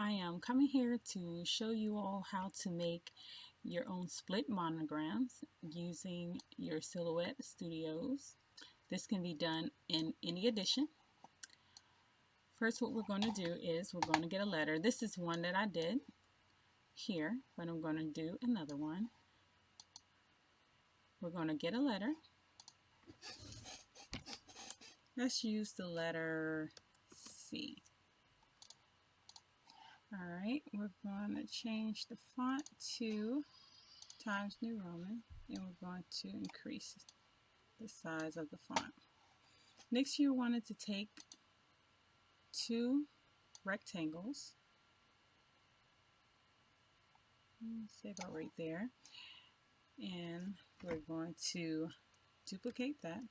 I am coming here to show you all how to make your own split monograms using your Silhouette Studios. This can be done in any edition. First, what we're going to do is we're going to get a letter. This is one that I did here, but I'm going to do another one. We're going to get a letter. Let's use the letter C. Alright, we're going to change the font to Times New Roman, and we're going to increase the size of the font. Next, you wanted to take two rectangles, say about right there, and we're going to duplicate that.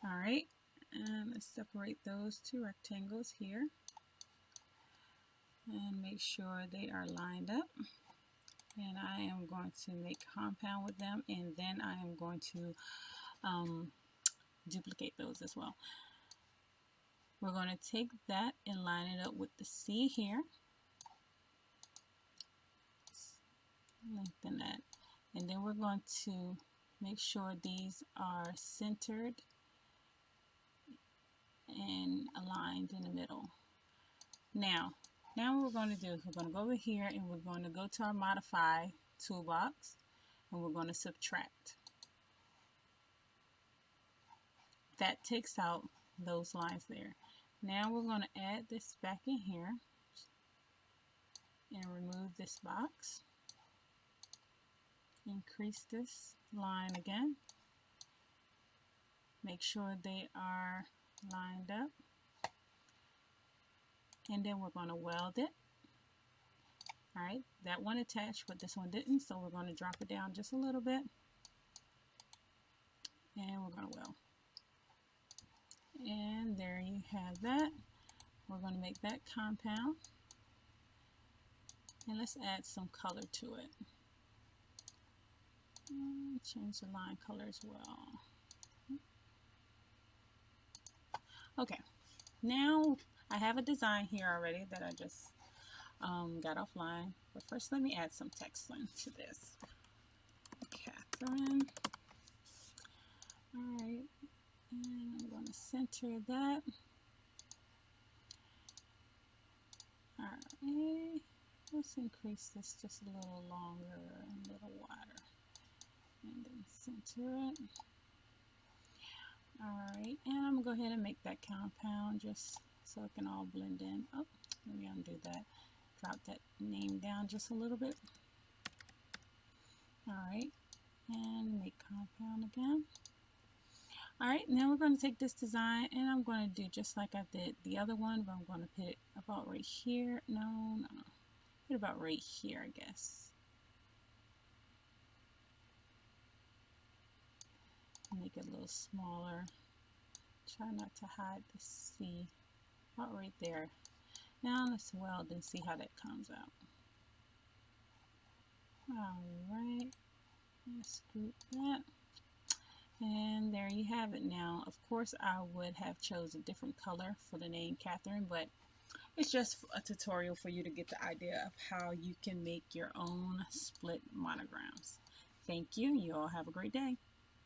Alright, and let's separate those two rectangles here and make sure they are lined up. And I am going to make compound with them, and then I am going to duplicate those as well. We're going to take that and line it up with the C here. Lengthen that. And then we're going to make sure these are centered and aligned in the middle. Now what we're going to do is we're going to go over here and we're going to go to our modify toolbox and we're going to subtract. That takes out those lines there. Now we're going to add this back in here and remove this box. Increase this line again. Make sure they are lined up. And then we're going to weld it. Alright, that one attached, but this one didn't, so we're going to drop it down just a little bit. And we're going to weld. And there you have that. We're going to make that compound. And let's add some color to it. Change the line color as well. Okay, now I have a design here already that I just got offline. But first, let me add some text to this. Catherine. Alright, and I'm going to center that. Alright, let's increase this just a little longer and a little wider. And then center it. Alright, and I'm going to go ahead and make that compound just so it can all blend in. Oh, let me undo that. Drop that name down just a little bit. Alright, and make compound again. Alright, now we're going to take this design and I'm going to do just like I did the other one, but I'm going to put it about right here. No. Put it about right here, I guess. Make it a little smaller. Try not to hide the C. About right there. Now let's weld and see how that comes out. Alright. Let's group that. And there you have it. Now, of course, I would have chosen a different color for the name Catherine, but it's just a tutorial for you to get the idea of how you can make your own split monograms. Thank you. You all have a great day.